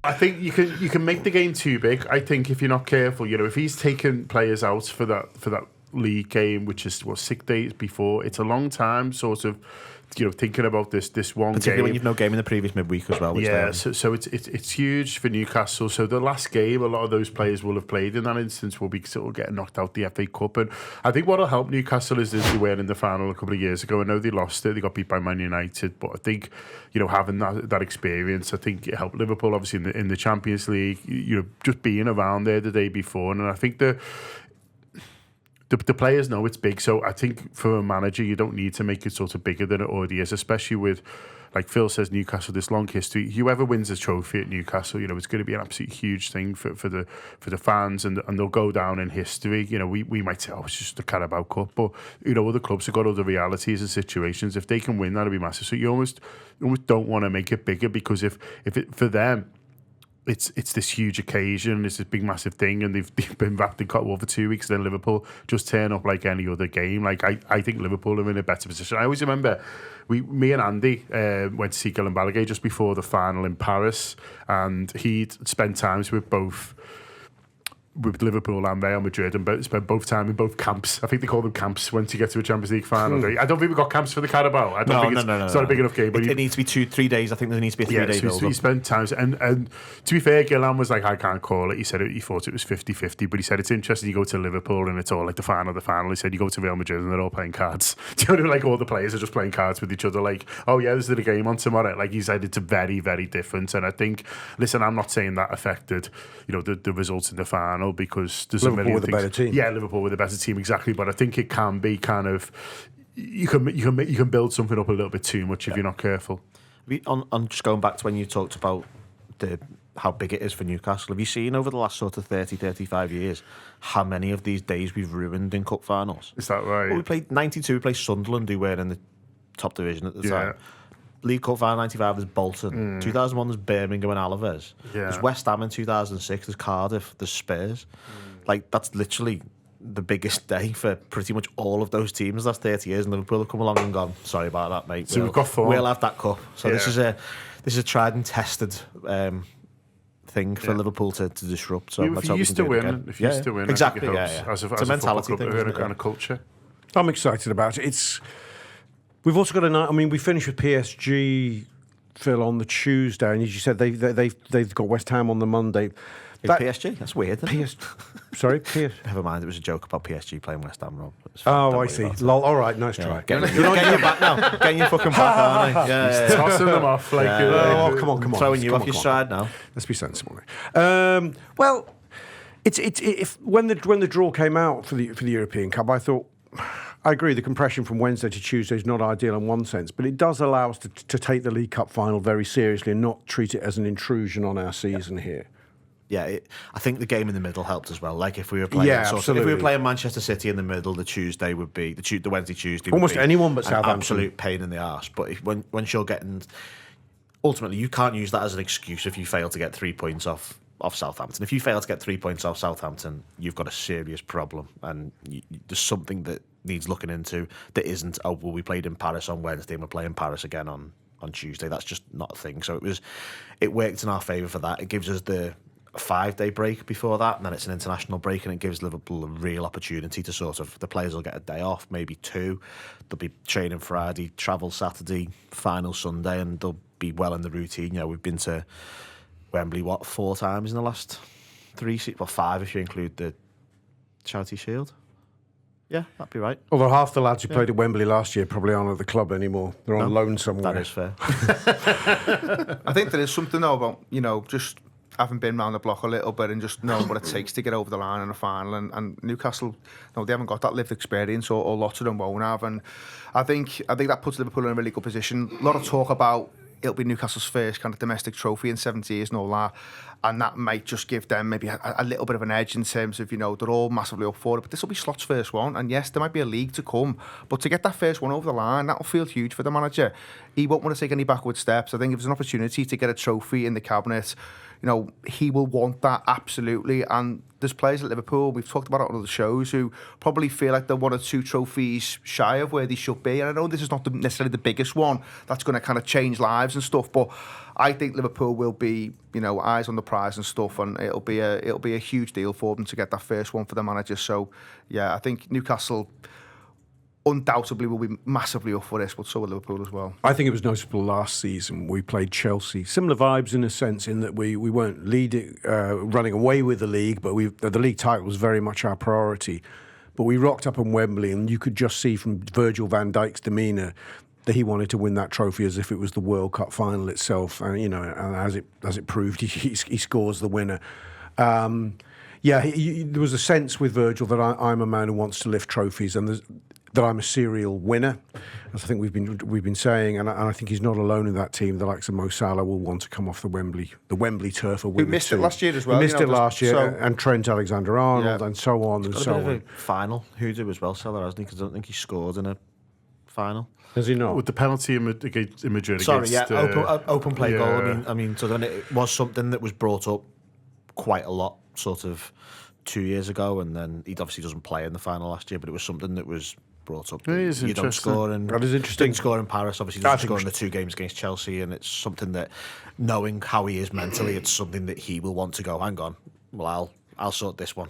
I think you can make the game too big. I think if you're not careful, if he's taken players out for that league game, which is 6 days before, it's a long time sort of thinking about this one particularly game. when you've no game in the previous midweek as well. So it's huge for Newcastle. So the last game, a lot of those players will have played in that instance will be sort of getting knocked out the FA Cup. And I think what will help Newcastle is they were in the final a couple of years ago. I know they lost it, they got beat by Man United, but I think having that experience, I think it helped Liverpool obviously in the Champions League. Just being around there the day before, and I think the players know it's big, so I think for a manager, you don't need to make it sort of bigger than it already is, especially with, like Phil says, Newcastle, this long history. Whoever wins the trophy at Newcastle, it's going to be an absolutely huge thing for the fans, and they'll go down in history. We might say, it's just the Carabao Cup, but other clubs have got other realities and situations. If they can win, that'll be massive. So you almost don't want to make it bigger, because if it for them, it's this huge occasion, it's this big massive thing, and they've been wrapped in cotton wool for 2 weeks. Then Liverpool just turn up like any other game. Like I think Liverpool are in a better position. I always remember me and Andy went to see Gillan Balaguer just before the final in Paris, and he'd spent times with Liverpool and Real Madrid, and spent both time in both camps. I think they call them camps once you get to a Champions League final. I don't think we've got camps for the Carabao. I don't think it's not a big enough game. But it needs to be 3 days. I think there needs to be a 3-day build-up. He spent times, and to be fair, Gillan was like, I can't call it. He said he thought it was 50-50, but he said it's interesting. You go to Liverpool and it's all like the final. He said you go to Real Madrid and they're all playing cards. Do you know, like all the players are just playing cards with each other. Like, oh yeah, there's a game on tomorrow. Like he said, it's a very, very different. And I think, listen, I'm not saying that affected, the results in the final, because there's Liverpool with a better team. Yeah, Liverpool with a better team, exactly. But I think it can be kind of, you can build something up a little bit too much if you're not careful. On just going back to when you talked about how big it is for Newcastle, have you seen over the last sort of 35 years how many of these days we've ruined in cup finals? Is that right? Well, we played 92, we played Sunderland, who were in the top division at the time. League Cup final 95 was Bolton. 2001 was Birmingham and Alaves. There's West Ham in 2006. There's Cardiff. There's Spurs. Like, that's literally the biggest day for pretty much all of those teams last 30 years, and Liverpool have come along and gone, sorry about that, mate. So we've got 4. We'll have that cup. So this is a tried and tested thing for Liverpool to disrupt. So if you used to win, exactly, as a mentality thing, thing, kind of culture. I'm excited about it. We've also got a night. I mean, we finished with PSG, Phil, on the Tuesday, and as you said, they've got West Ham on the Monday. PSG? That's weird. Sorry, PS. Never mind. It was a joke about PSG playing West Ham, Rob. Oh, I see. Lol. All right, nice try. Getting your back now. Getting your fucking back, aren't I? Tossing them off like. Come on. Throwing you off your stride now. Let's be sensible. Well, it's when the draw came out for the European Cup, I thought. I agree, the compression from Wednesday to Tuesday is not ideal in one sense, but it does allow us to take the League Cup final very seriously and not treat it as an intrusion on our season here. Yeah, I think the game in the middle helped as well. Like if we were playing, if we were playing Manchester City in the middle, the Tuesday would be the Wednesday, Tuesday. Almost would be anyone but an Southampton. Absolute pain in the arse. But once you're getting, ultimately, you can't use that as an excuse if you fail to get 3 points off Southampton. If you fail to get 3 points off Southampton, you've got a serious problem, and there's something that needs looking into that isn't, well, we played in Paris on Wednesday and we're playing Paris again on Tuesday. That's just not a thing. So it worked in our favour for that. It gives us the 5-day break before that, and then it's an international break, and it gives Liverpool a real opportunity to sort of, the players will get a day off, maybe 2. They'll be training Friday, travel Saturday, final Sunday, and they'll be well in the routine. We've been to Wembley 4 times in the last 5 if you include the Charity Shield. Yeah, that'd be right. Although half the lads who played at Wembley last year probably aren't at the club anymore. They're on loan somewhere. That is fair. I think there is something though about, just having been round the block a little bit and just knowing what it takes to get over the line in a final. And Newcastle, they haven't got that lived experience, or lots of them won't have. And I think that puts Liverpool in a really good position. A lot of talk about it'll be Newcastle's first kind of domestic trophy in 70 years and all that. And that might just give them maybe a little bit of an edge in terms of, they're all massively up for it. But this will be Slot's first one. And yes, there might be a league to come. But to get that first one over the line, that'll feel huge for the manager. he won't want to take any backward steps. I think if there's an opportunity to get a trophy in the cabinet, he will want that absolutely. And there's players at Liverpool, we've talked about it on other shows, who probably feel like they're 1 or 2 trophies shy of where they should be. And I know this is not necessarily the biggest one that's going to kind of change lives and stuff, but I think Liverpool will be, eyes on the prize and stuff, and it'll be a huge deal for them to get that first one for the manager. So yeah, I think Newcastle undoubtedly will be massively up for this, but so will Liverpool as well. I think it was noticeable last season. We played Chelsea. Similar vibes in a sense, in that we weren't running away with the league, but the league title was very much our priority. But we rocked up in Wembley, and you could just see from Virgil van Dijk's demeanour that he wanted to win that trophy as if it was the World Cup final itself. And and as it proved, he scores the winner. There was a sense with Virgil that I'm a man who wants to lift trophies, and that I'm a serial winner, as I think we've been saying, and I think he's not alone in that team. The likes of Mo Salah will want to come off the Wembley turf. We missed it last year as well. We missed it last year, and Trent Alexander-Arnold, and so on and so on. Final hoodoo as well, Salah, hasn't he? Because I don't think he scored in a final. Has he not? With the penalty in Madrid Sorry, against... open play goal. I mean, so then it was something that was brought up quite a lot, sort of 2 years ago, and then he obviously doesn't play in the final last year, but it was something that was brought up. You don't score, and that is interesting. Didn't score in Paris. Obviously, doesn't score in the 2 games against Chelsea, and it's something that, knowing how he is mentally, it's something that he will want to go. Hang on, well, I'll sort this one.